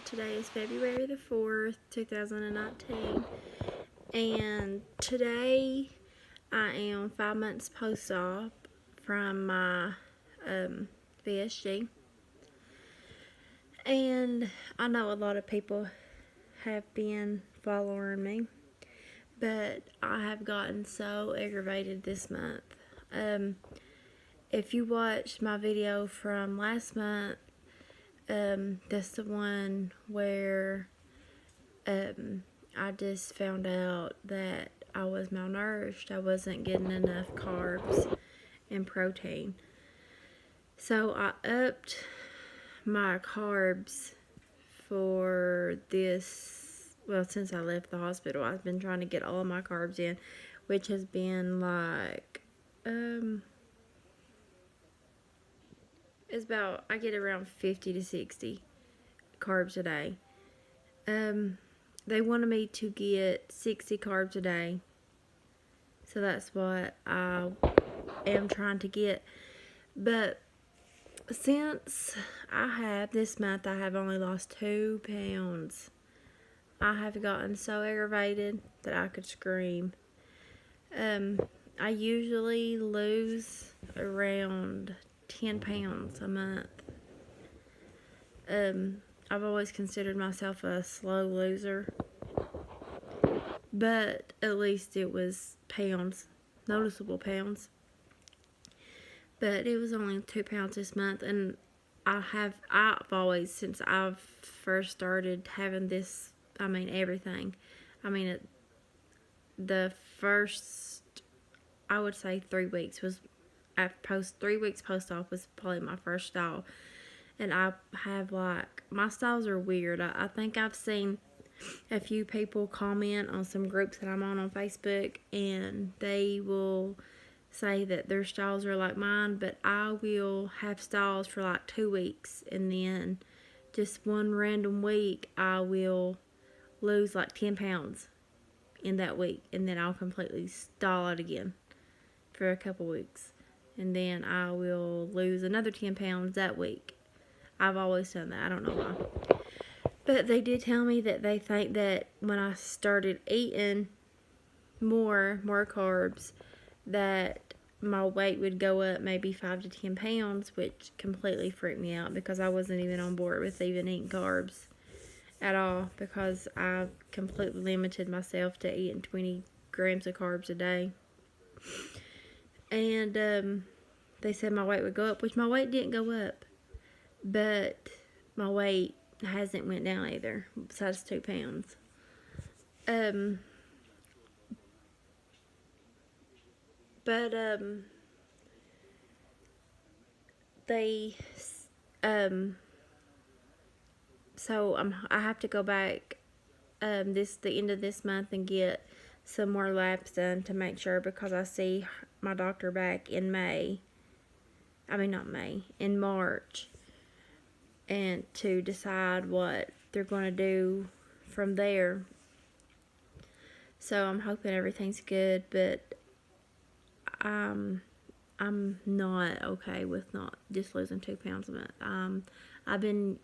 Today is February the 4th, 2019, and today I am 5 months post-op from my VSG. And I know a lot of people have been following me, but I have gotten so aggravated this month. If you watched my video from last month, that's the one where I just found out that I was malnourished. I wasn't getting enough carbs and protein. So I upped my carbs for this, well, since I left the hospital. I've been trying to get all of my carbs in, which has been like, it's about, I get around 50 to 60 carbs a day. They wanted me to get 60 carbs a day. So that's what I am trying to get. But since this month I have only lost 2 pounds. I have gotten so aggravated that I could scream. I usually lose around 10 pounds a month. I've always considered myself a slow loser, but at least it was pounds, noticeable pounds. But it was only 2 pounds this month, and I've always, since I've first started having this, everything. The first, I would say 3 weeks was, 3 weeks post-op was probably my first style. And I have my styles are weird. I think I've seen a few people comment on some groups that I'm on Facebook, and they will say that their styles are like mine, but I will have styles for like 2 weeks, and then just one random week I will lose like 10 pounds in that week, and then I'll completely style out again for a couple weeks, and then I will lose another 10 pounds that week. I've always done that. I don't know why. But they did tell me that they think that when I started eating more carbs, that my weight would go up maybe 5 to 10 pounds, which completely freaked me out because I wasn't even on board with even eating carbs at all, because I completely limited myself to eating 20 grams of carbs a day. And they said my weight would go up, which my weight didn't go up. But my weight hasn't went down either, besides 2 pounds. So I have to go back the end of this month and get some more labs done to make sure, because I see my doctor back in in March, and to decide what they're going to do from there. So I'm hoping everything's good, but I'm not okay with not just losing 2 pounds a month. I've been,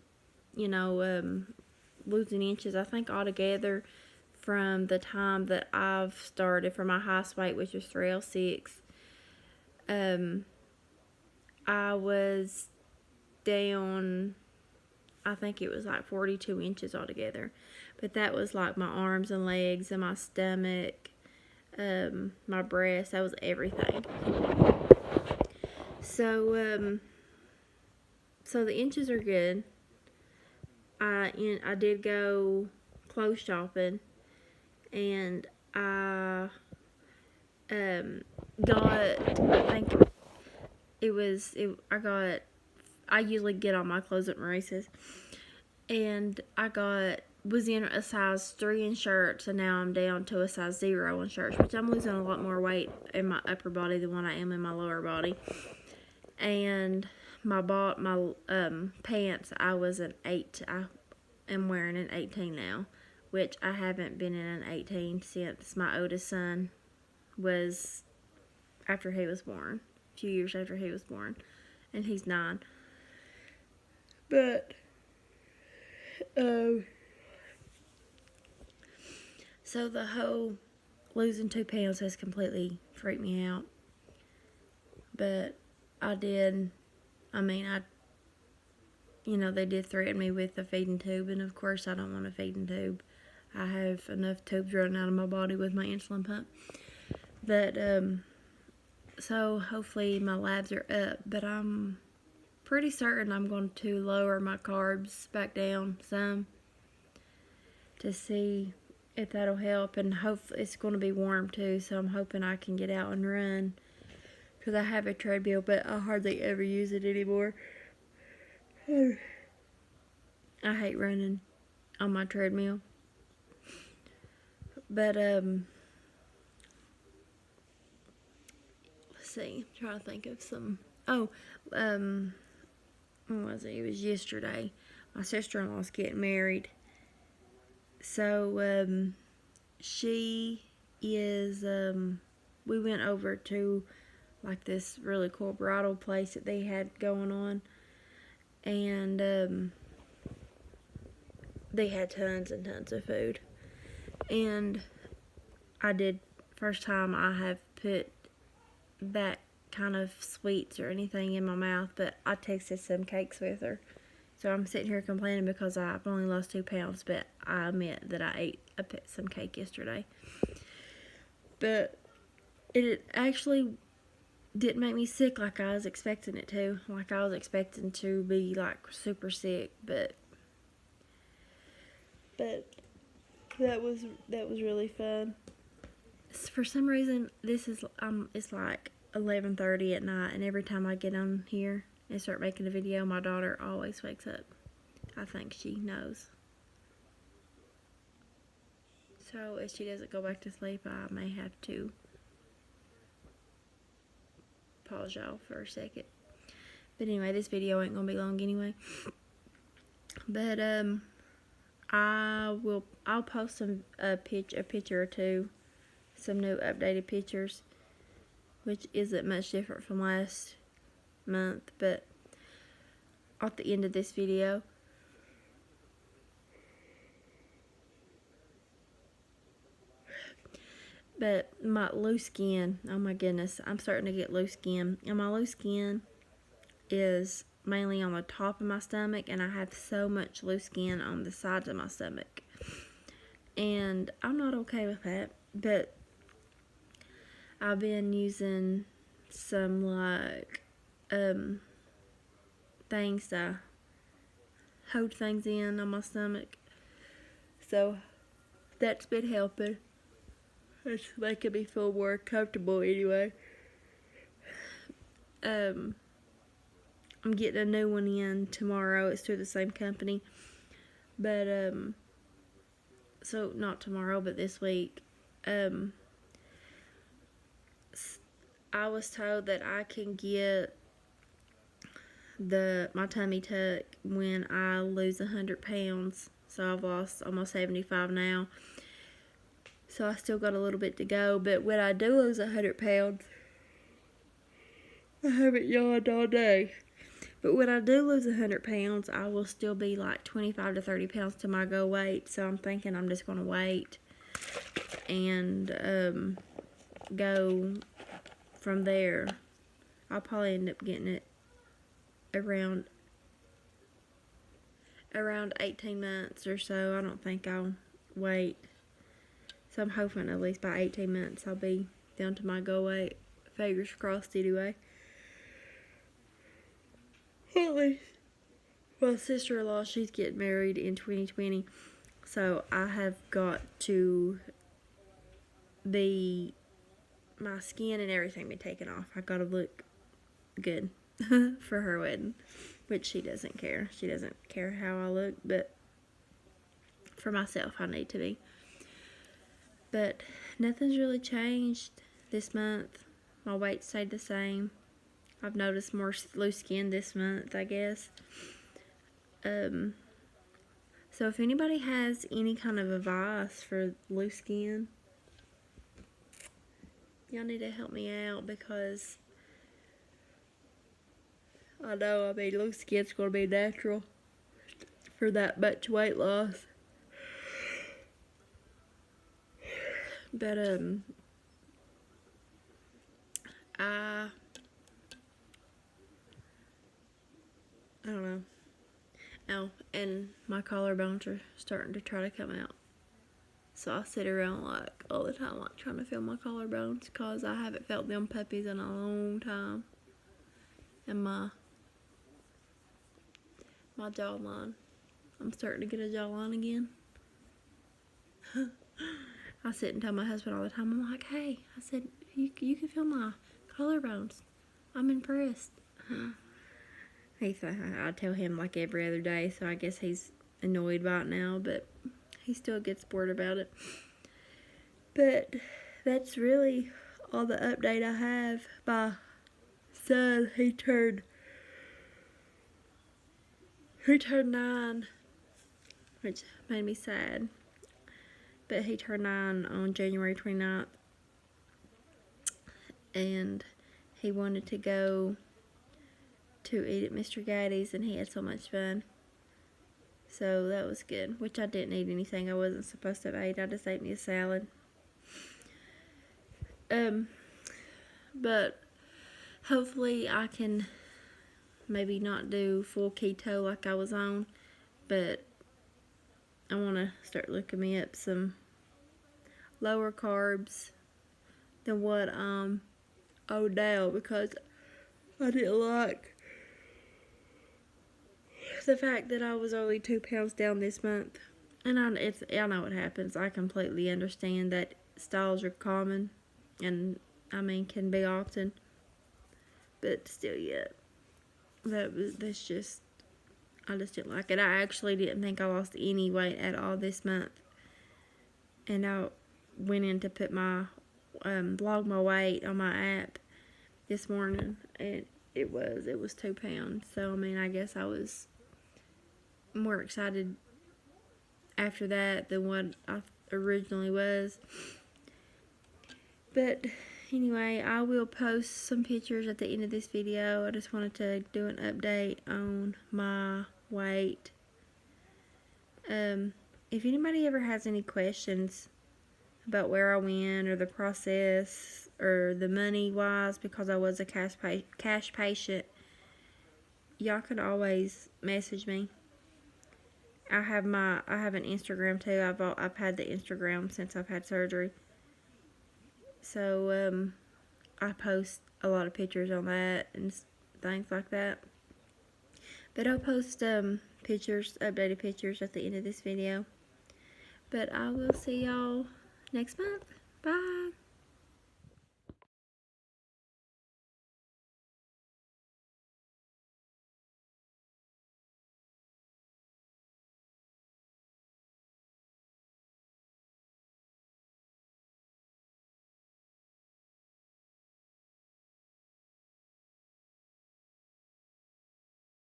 losing inches, I think altogether, from the time that I've started, from my highest weight, which was 306, I was down, I think it was like 42 inches altogether. But that was like my arms and legs and my stomach, my breast, that was everything. So, so the inches are good. I did go clothes shopping, and I I usually get all my clothes at Maurice's, and was in a size 3 in shirts, and now I'm down to a size 0 in shirts, which I'm losing a lot more weight in my upper body than what I am in my lower body. And my pants, I was an 8. I am wearing an 18 now, which I haven't been in an 18 since my oldest son was, after he was born, a few years after he was born, and he's 9. But So the whole losing 2 pounds has completely freaked me out. But I did, they did threaten me with a feeding tube, and of course I don't want a feeding tube. I have enough tubes running out of my body with my insulin pump. But, so hopefully my labs are up, but I'm pretty certain I'm going to lower my carbs back down some to see if that'll help, and hopefully it's going to be warm too, so I'm hoping I can get out and run, because I have a treadmill, but I hardly ever use it anymore. I hate running on my treadmill. But, let's see, I'm trying to think of some, when was it? It was yesterday. My sister-in-law's getting married. So, she is, we went over to, like, this really cool bridal place that they had going on. And, they had tons and tons of food. And first time I have put that kind of sweets or anything in my mouth, but I tasted some cakes with her. So I'm sitting here complaining because I've only lost 2 pounds, but I admit that I ate some cake yesterday. But it actually didn't make me sick like I was expecting it to. Like I was expecting to be like super sick, but that was really fun. For some reason, it's like 11:30 at night, and every time I get on here and start making a video, my daughter always wakes up. I think she knows. So if she doesn't go back to sleep, I may have to pause y'all for a second. But anyway, this video ain't gonna be long anyway. But I'll post a picture or two, some new updated pictures, which isn't much different from last month, but at the end of this video. But my loose skin, oh my goodness, I'm starting to get loose skin, and my loose skin is mainly on the top of my stomach, and I have so much loose skin on the sides of my stomach, and I'm not okay with that. But I've been using some like things to hold things in on my stomach, so that's been helping. It's making me feel more comfortable anyway. I'm getting a new one in tomorrow. It's through the same company. But, so not tomorrow, but this week. I was told that I can get my tummy tuck when I lose 100 pounds. So I've lost almost 75 now. So I still got a little bit to go. But when I do lose 100 pounds, I haven't yawned all day. But when I do lose 100 pounds, I will still be like 25 to 30 pounds to my goal weight. So I'm thinking I'm just going to wait and go from there. I'll probably end up getting it around 18 months or so. I don't think I'll wait. So I'm hoping at least by 18 months I'll be down to my goal weight. Fingers crossed anyway. At least. Well, sister-in-law, she's getting married in 2020. So I have got to my skin and everything be taken off. I gotta look good for her wedding. Which she doesn't care. She doesn't care how I look, but for myself I need to be. But nothing's really changed this month. My weight stayed the same. I've noticed more loose skin this month, I guess. So if anybody has any kind of advice for loose skin, y'all need to help me out, because I know, loose skin's going to be natural for that much weight loss. But I don't know. Oh, and my collarbones are starting to try to come out. So I sit around like all the time, like trying to feel my collarbones, because I haven't felt them puppies in a long time. And my jawline, I'm starting to get a jawline again. I sit and tell my husband all the time, I'm like, hey, I said, you can feel my collarbones. I'm impressed. I tell him like every other day, so I guess he's annoyed by it now, but he still gets bored about it. But that's really all the update I have. My son, he turned 9, which made me sad. But he turned 9 on January 29th, and he wanted to go to eat at Mr. Gaddy's, and he had so much fun. So that was good, which I didn't eat anything I wasn't supposed to have ate. I just ate me a salad. But hopefully I can maybe not do full keto like I was on, but I want to start looking me up some lower carbs than what owed now, because I didn't like the fact that I was only 2 pounds down this month. And I know it happens. I completely understand that styles are common, and I mean can be often, but still, yeah, that's just, I just didn't like it. I actually didn't think I lost any weight at all this month, and I went in to put my log my weight on my app this morning, and it was 2 pounds. So I mean, I guess I was more excited after that than what I originally was. But anyway, I will post some pictures at the end of this video. I just wanted to do an update on my weight. If anybody ever has any questions about where I went, or the process, or the money wise, because I was a cash patient, y'all can always message me. I have an Instagram too. I've had the Instagram since I've had surgery. So I post a lot of pictures on that and things like that. But I'll post pictures, updated pictures at the end of this video. But I will see y'all next month. Bye.